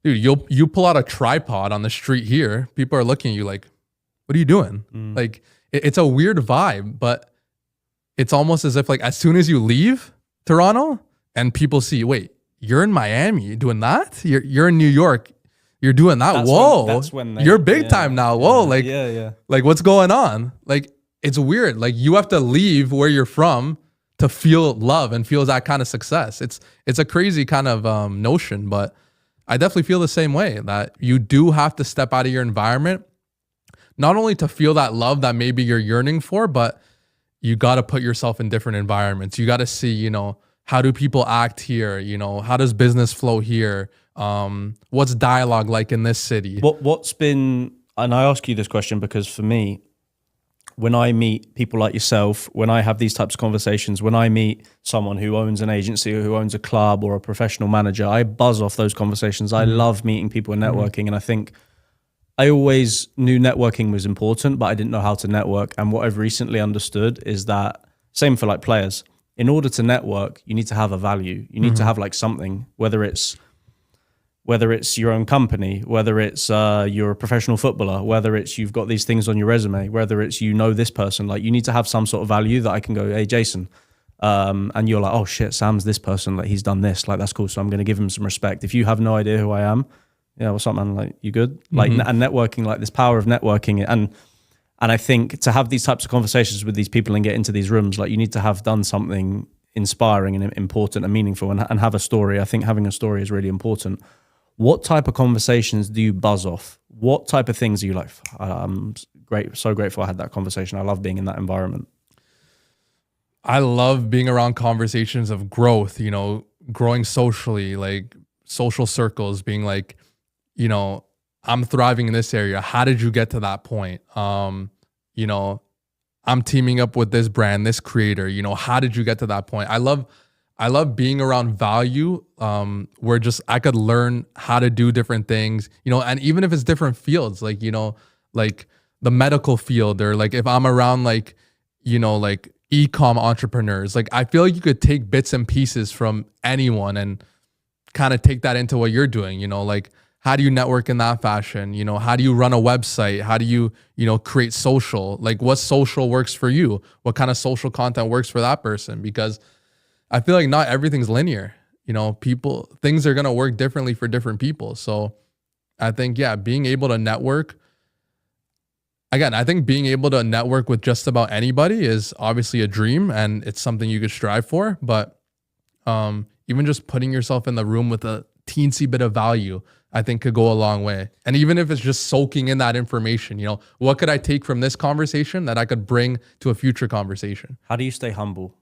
dude, you pull out a tripod on the street here, people are looking at you like, what are you doing? Like, it's a weird vibe, but it's almost as if like as soon as you leave Toronto and people see, wait, you're in Miami doing that? You're in New York, you're doing that. That's when You're big time now. Whoa, like yeah. like what's going on? Like it's weird. Like you have to leave where you're from to feel love and feel that kind of success. It's a crazy kind of notion, but I definitely feel the same way that you do have to step out of your environment, not only to feel that love that maybe you're yearning for, but you got to put yourself in different environments. You got to see, you know, how do people act here? You know, how does business flow here? What's dialogue like in this city? What's been, and I ask you this question because for me, when I meet people like yourself, when I have these types of conversations, when I meet someone who owns an agency or who owns a club or a professional manager, I buzz off those conversations. I love meeting people and networking. And I think I always knew networking was important, but I didn't know how to network. And what I've recently understood is that, same for like players, in order to network, you need to have a value. You need to have like something, whether it's your own company, whether it's you're a professional footballer, whether it's you've got these things on your resume, whether it's you know this person, like you need to have some sort of value that I can go, hey, Jason. And you're like, oh shit, Sam's this person, like he's done this, like that's cool. So I'm going to give him some respect. If you have no idea who I am, yeah, what's up, man? Like, you good? Like, and networking, like this power of networking. And I think to have these types of conversations with these people and get into these rooms, like you need to have done something inspiring and important and meaningful and have a story. I think having a story is really important. What type of conversations do you buzz off? What type of things are you like, I'm great, so grateful I had that conversation. I love being in that environment. I love being around conversations of growth, you know, growing socially, like social circles, being like, you know, I'm thriving in this area. How did you get to that point? You know, I'm teaming up with this brand, this creator, you know, how did you get to that point? I love being around value, where just I could learn how to do different things, you know, and even if it's different fields, like, you know, like the medical field, or like if I'm around like, you know, like e-com entrepreneurs, like I feel like you could take bits and pieces from anyone and kind of take that into what you're doing, you know, like how do you network in that fashion? You know, how do you run a website? How do you, you know, create social? Like what social works for you? What kind of social content works for that person? Because I feel like not everything's linear. You know, things are going to work differently for different people. So I think, yeah, being able to network, again, I think being able to network with just about anybody is obviously a dream and it's something you could strive for. But even just putting yourself in the room with a teensy bit of value, I think could go a long way. And even if it's just soaking in that information, you know, what could I take from this conversation that I could bring to a future conversation? How do you stay humble?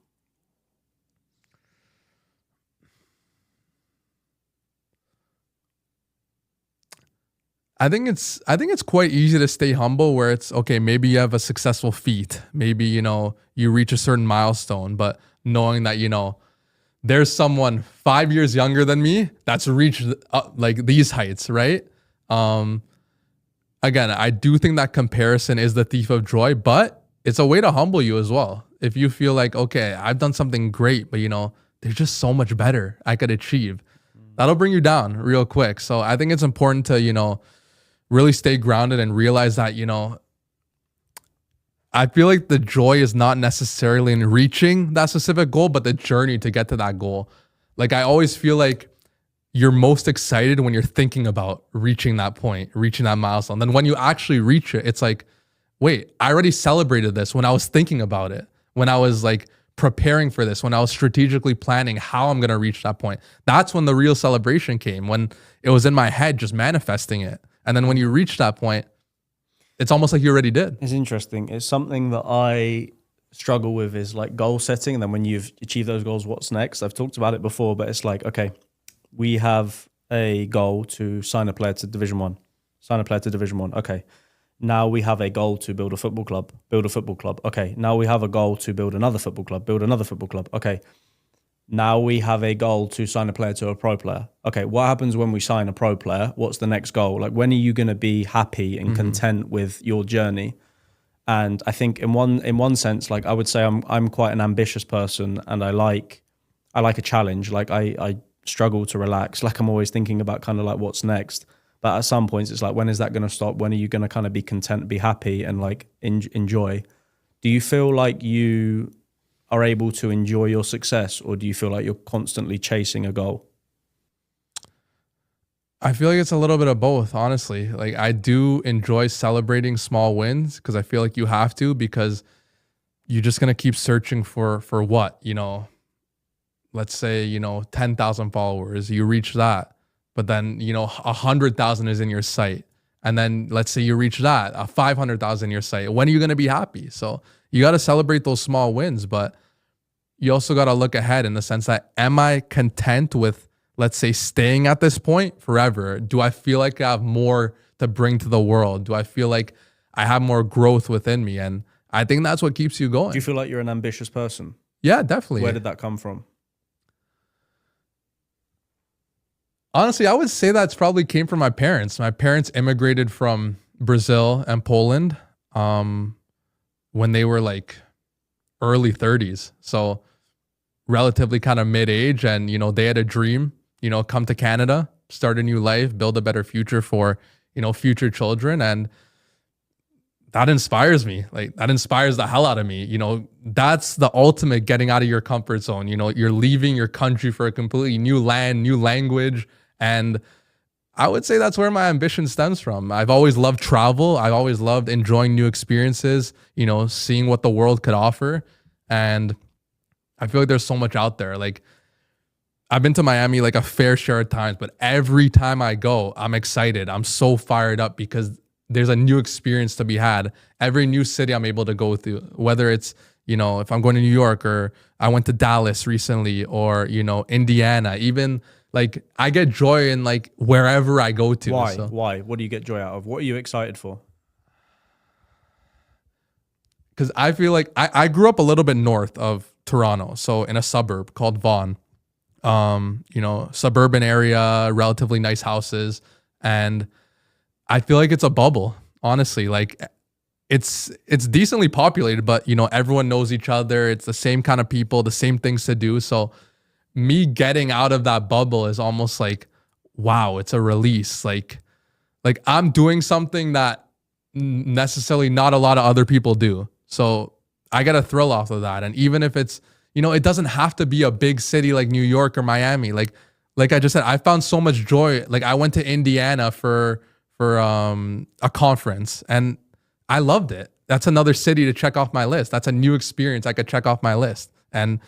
I think it's quite easy to stay humble where it's okay, maybe you have a successful feat, maybe, you know, you reach a certain milestone, but knowing that, you know, there's someone 5 years younger than me that's reached like these heights, right? Again, I do think that comparison is the thief of joy, but it's a way to humble you as well. If you feel like, okay, I've done something great, but you know, there's just so much better I could achieve. That'll bring you down real quick. So I think it's important to, you know, really stay grounded and realize that, you know, I feel like the joy is not necessarily in reaching that specific goal, but the journey to get to that goal. Like I always feel like you're most excited when you're thinking about reaching that point, reaching that milestone. Then when you actually reach it, it's like, wait, I already celebrated this when I was thinking about it, when I was like preparing for this, when I was strategically planning how I'm going to reach that point. That's when the real celebration came, when it was in my head, just manifesting it. And then when you reach that point, it's almost like you already did. It's interesting. It's something that I struggle with is like goal setting. And then when you've achieved those goals, what's next? I've talked about it before, but it's like, okay, we have a goal to sign a player to Division 1. Sign a player to Division 1. Okay. Now we have a goal to build a football club. Build a football club. Okay. Now we have a goal to build another football club. Build another football club. Okay. Now we have a goal to sign a player to a pro player. Okay, what happens when we sign a pro player? What's the next goal? Like, when are you going to be happy and content with your journey? And I think in one sense, like I would say, I'm quite an ambitious person, and I like a challenge. Like I struggle to relax. Like I'm always thinking about kind of like what's next. But at some points, it's like, when is that going to stop? When are you going to kind of be content, be happy, and like enjoy? Do you feel like you are able to enjoy your success, or do you feel like you're constantly chasing a goal? I feel like it's a little bit of both, honestly. Like I do enjoy celebrating small wins because I feel like you have to, because you're just gonna keep searching for what, let's say, 10,000 followers, you reach that, but then, 100,000 is in your site. And then let's say you reach that, 500,000 in your site. When are you going to be happy? So you got to celebrate those small wins, but you also got to look ahead in the sense that, am I content with, let's say, staying at this point forever? Do I feel like I have more to bring to the world? Do I feel like I have more growth within me? And I think that's what keeps you going. Do you feel like you're an ambitious person? Yeah, definitely. Where did that come from? Honestly, I would say that's probably came from my parents. My parents immigrated from Brazil and Poland when they were like early 30s. So relatively kind of mid-age, and they had a dream, come to Canada, start a new life, build a better future for, future children. And that inspires me. Like that inspires the hell out of me. That's the ultimate getting out of your comfort zone. You're leaving your country for a completely new land, new language. And I would say that's where my ambition stems from. I've always loved travel. I've always loved enjoying new experiences, seeing what the world could offer. And I feel like there's so much out there. Like I've been to Miami like a fair share of times, but every time I go, I'm excited. I'm so fired up because there's a new experience to be had. Every new city I'm able to go through, whether it's, if I'm going to New York, or I went to Dallas recently, or, Indiana, even like I get joy in like wherever I go to. Why? So. Why? What do you get joy out of? What are you excited for? Because I feel like I grew up a little bit north of Toronto, so in a suburb called Vaughan. Suburban area, relatively nice houses, and I feel like it's a bubble. Honestly, like it's decently populated, but everyone knows each other. It's the same kind of people, the same things to do. So me getting out of that bubble is almost like, wow, it's a release. Like I'm doing something that necessarily not a lot of other people do. So I get a thrill off of that. And even if it's, it doesn't have to be a big city like New York or Miami. Like I just said, I found so much joy. Like I went to Indiana for a conference and I loved it. That's another city to check off my list. That's a new experience I could check off my list. And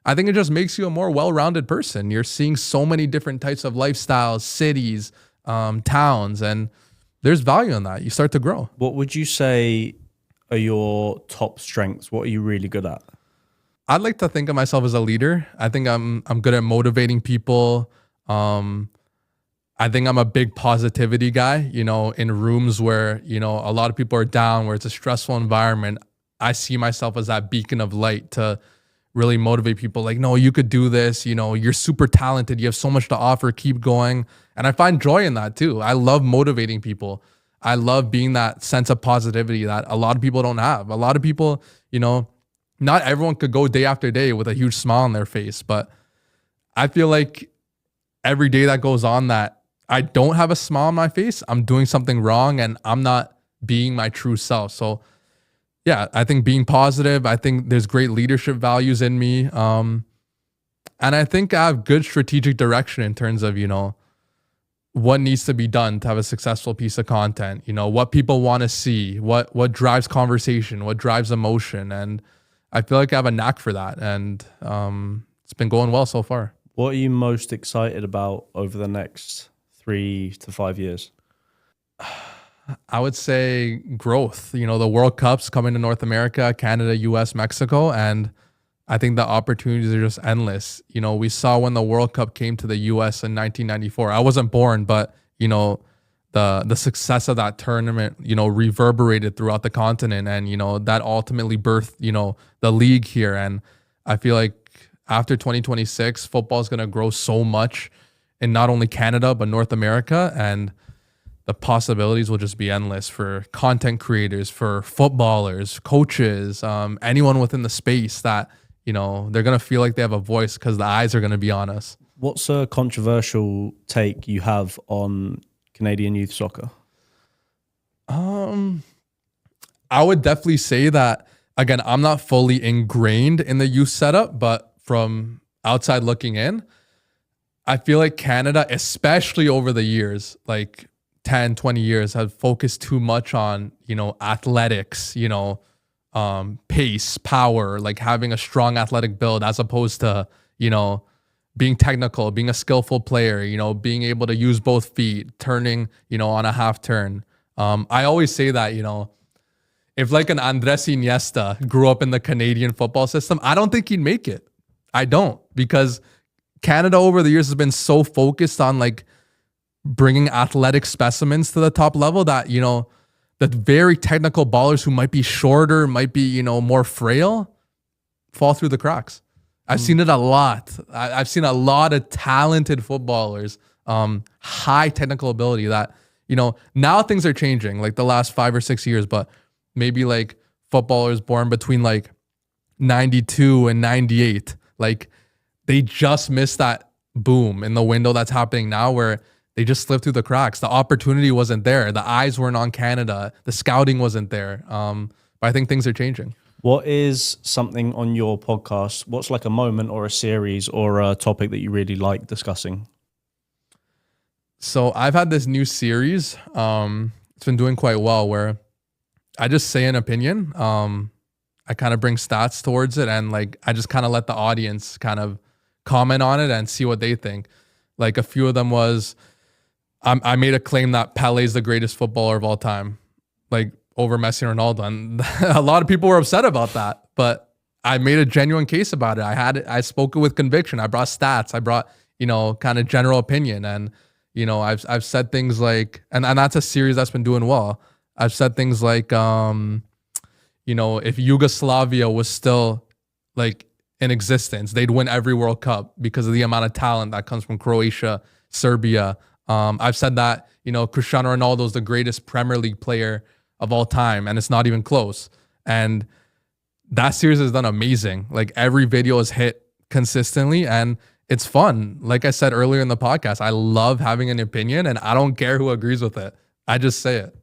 I think it just makes you a more well-rounded person. You're seeing so many different types of lifestyles, cities, towns, and there's value in that. You start to grow. What would you say are your top strengths? What are you really good at? I'd like to think of myself as a leader. I think I'm good at motivating people. I think I'm a big positivity guy, in rooms where, a lot of people are down, where it's a stressful environment. I see myself as that beacon of light to really motivate people. Like, no, you could do this. You're super talented. You have so much to offer. Keep going. And I find joy in that too. I love motivating people. I love being that sense of positivity that a lot of people don't have. A lot of people, not everyone could go day after day with a huge smile on their face, but I feel like every day that goes on that I don't have a smile on my face, I'm doing something wrong and I'm not being my true self. So yeah, I think being positive, I think there's great leadership values in me. And I think I have good strategic direction in terms of, what needs to be done to have a successful piece of content, what people want to see, what drives conversation, what drives emotion. And I feel like I have a knack for that. And it's been going well so far. What are you most excited about over the next 3 to 5 years? I would say growth. The World Cup's coming to North America, Canada, US, Mexico, and I think the opportunities are just endless. We saw when the World Cup came to the US in 1994. I wasn't born, but the success of that tournament, reverberated throughout the continent, and that ultimately birthed, the league here. And I feel like after 2026, football is going to grow so much in not only Canada but North America, and the possibilities will just be endless for content creators, for footballers, coaches, anyone within the space that, they're going to feel like they have a voice because the eyes are going to be on us. What's a controversial take you have on Canadian youth soccer? I would definitely say that again, I'm not fully ingrained in the youth setup, but from outside looking in, I feel like Canada, especially over the years, like 10, 20 years, have focused too much on, athletics, pace, power, like having a strong athletic build as opposed to, being technical, being a skillful player, being able to use both feet, turning, on a half turn. I always say that, if like an Andres Iniesta grew up in the Canadian football system, I don't think he'd make it. I don't, because Canada over the years has been so focused on like bringing athletic specimens to the top level that, the very technical ballers who might be shorter, might be, more frail, fall through the cracks. I've seen it a lot. I've seen a lot of talented footballers, high technical ability that, now things are changing like the last 5 or 6 years, but maybe like footballers born between like 92 and 98, like they just missed that boom in the window that's happening now where they just slipped through the cracks. The opportunity wasn't there. The eyes weren't on Canada. The scouting wasn't there. But I think things are changing. What is something on your podcast? What's like a moment or a series or a topic that you really like discussing? So I've had this new series. It's been doing quite well where I just say an opinion. I kind of bring stats towards it and like I just kind of let the audience kind of comment on it and see what they think. Like a few of them was I made a claim that Pele is the greatest footballer of all time, like over Messi and Ronaldo. And a lot of people were upset about that, but I made a genuine case about it. I spoke it with conviction. I brought stats. I brought, kind of general opinion. And, I've said things like, and that's a series that's been doing well. I've said things like, if Yugoslavia was still like in existence, they'd win every World Cup because of the amount of talent that comes from Croatia, Serbia. I've said that, Cristiano Ronaldo is the greatest Premier League player of all time, and it's not even close. And that series has done amazing. Like every video is hit consistently and it's fun. Like I said earlier in the podcast, I love having an opinion and I don't care who agrees with it. I just say it.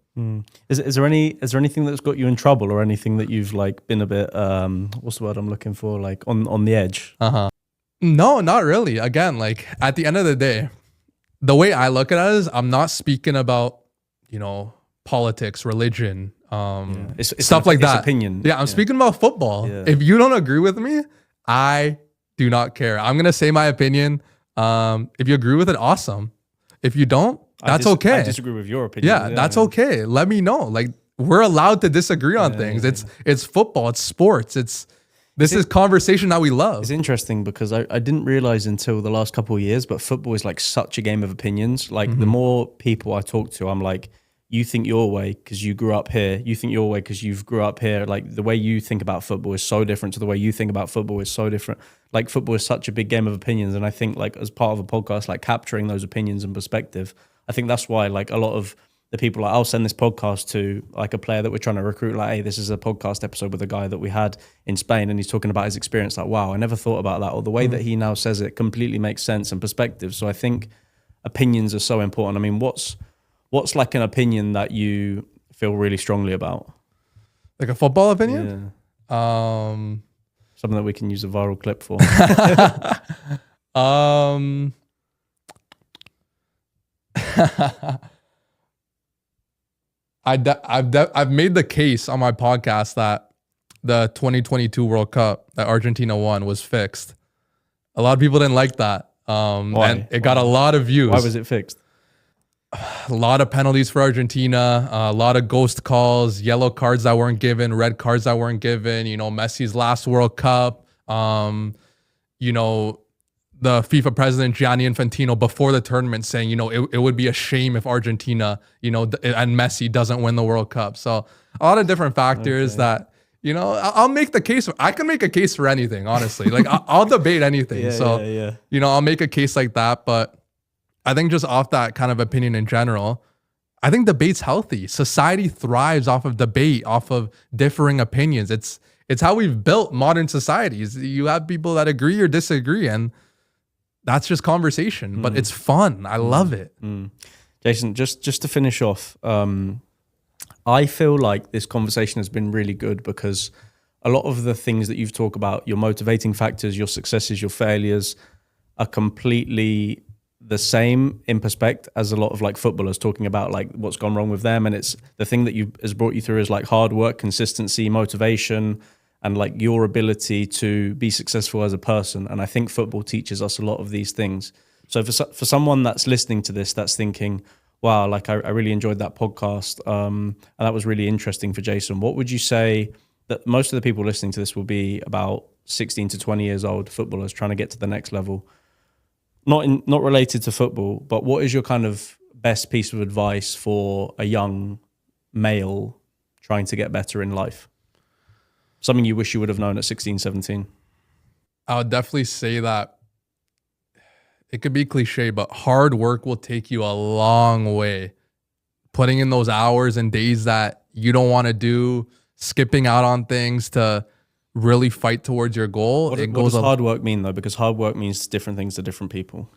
Is there anything that's got you in trouble or anything that you've like been a bit what's the word I'm looking for, like on the edge? No, not really. Again, like at the end of the day, the way I look at it is I'm not speaking about politics, religion, stuff like that. Opinion. Yeah, I'm speaking about football. Yeah. If you don't agree with me, I do not care. I'm gonna say my opinion. If you agree with it, awesome. If you don't, that's okay. I disagree with your opinion. Yeah, that's okay. Let me know. Like we're allowed to disagree on things. It's football. It's sports. This is conversation that we love. It's interesting because I didn't realize until the last couple of years, but football is like such a game of opinions. Like the more people I talk to, I'm like, you think your way because you grew up here. You think your way because you've grew up here. Like the way you think about football is so different to the way you think about football is so different. Like football is such a big game of opinions. And I think like as part of a podcast, like capturing those opinions and perspective, I think that's why like a lot of the people, like I'll send this podcast to like a player that we're trying to recruit, like, hey, this is a podcast episode with a guy that we had in Spain and he's talking about his experience. Like, wow, I never thought about that. Or the way that he now says it completely makes sense and perspective. So I think opinions are so important. I mean, what's like an opinion that you feel really strongly about? Like a football opinion? Yeah. Something that we can use a viral clip for. I've made the case on my podcast that the 2022 World Cup that Argentina won was fixed. A lot of people didn't like that. And it got a lot of views. Why was it fixed? A lot of penalties for Argentina, a lot of ghost calls, yellow cards that weren't given, red cards that weren't given, Messi's last World Cup, the FIFA president Gianni Infantino before the tournament saying, it would be a shame if Argentina, and Messi doesn't win the World Cup. So a lot of different factors that, I'll make the case. I can make a case for anything, honestly. Like I'll debate anything. I'll make a case like that. But I think just off that kind of opinion in general, I think debate's healthy. Society thrives off of debate, off of differing opinions. It's how we've built modern societies. You have people that agree or disagree, and that's just conversation, but it's fun. I love it. Jason, just to finish off, I feel like this conversation has been really good because a lot of the things that you've talked about, your motivating factors, your successes, your failures, are completely the same in perspective as a lot of like footballers talking about like what's gone wrong with them. And it's the thing that has brought you through is like hard work, consistency, motivation, and like your ability to be successful as a person. And I think football teaches us a lot of these things. So for someone that's listening to this, that's thinking, wow, like I really enjoyed that podcast, and that was really interesting for Jason. What would you say that most of the people listening to this will be about 16 to 20 years old footballers trying to get to the next level? Not related to football, but what is your kind of best piece of advice for a young male trying to get better in life? Something you wish you would have known at 16, 17? I would definitely say that it could be cliche, but hard work will take you a long way. Putting in those hours and days that you don't want to do, skipping out on things to really fight towards your goal. What does hard work mean though? Because hard work means different things to different people.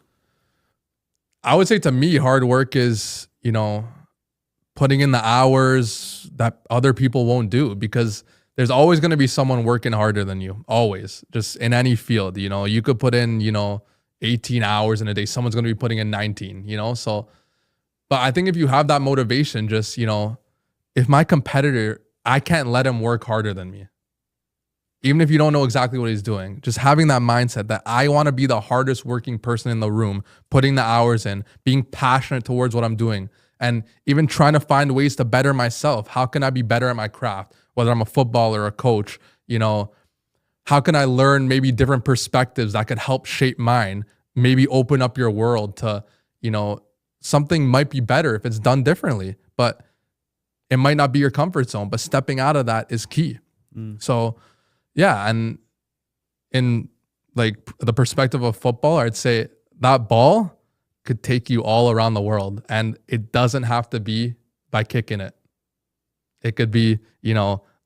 I would say to me, hard work is, putting in the hours that other people won't do, because there's always going to be someone working harder than you. Always. Just in any field, you could put in, 18 hours in a day. Someone's going to be putting in 19, so, but I think if you have that motivation, just, if my competitor, I can't let him work harder than me. Even if you don't know exactly what he's doing, just having that mindset that I want to be the hardest working person in the room, putting the hours in, being passionate towards what I'm doing, and even trying to find ways to better myself. How can I be better at my craft? Whether I'm a footballer or a coach, how can I learn maybe different perspectives that could help shape mine, maybe open up your world to, something might be better if it's done differently, but it might not be your comfort zone, but stepping out of that is key. So yeah, and in like the perspective of football, I'd say that ball could take you all around the world, and it doesn't have to be by kicking it. It could be,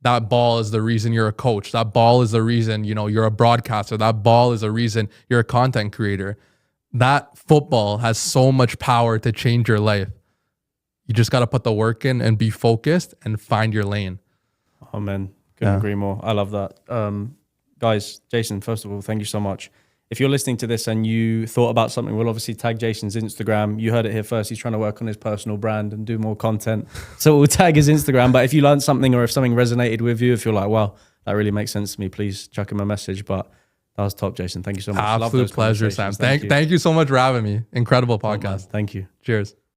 that ball is the reason you're a coach. That ball is the reason, you're a broadcaster. That ball is the reason you're a content creator. That football has so much power to change your life. You just got to put the work in and be focused and find your lane. Oh man, couldn't agree more. I love that. Guys, Jason, first of all, thank you so much. If you're listening to this and you thought about something, we'll obviously tag Jason's Instagram. You heard it here first. He's trying to work on his personal brand and do more content. So we'll tag his Instagram. But if you learned something, or if something resonated with you, if you're like, wow, that really makes sense to me, please chuck him a message. But that was top, Jason. Thank you so much. Absolute pleasure, Sam. Thank you so much for having me. Incredible podcast. Thank you. Cheers.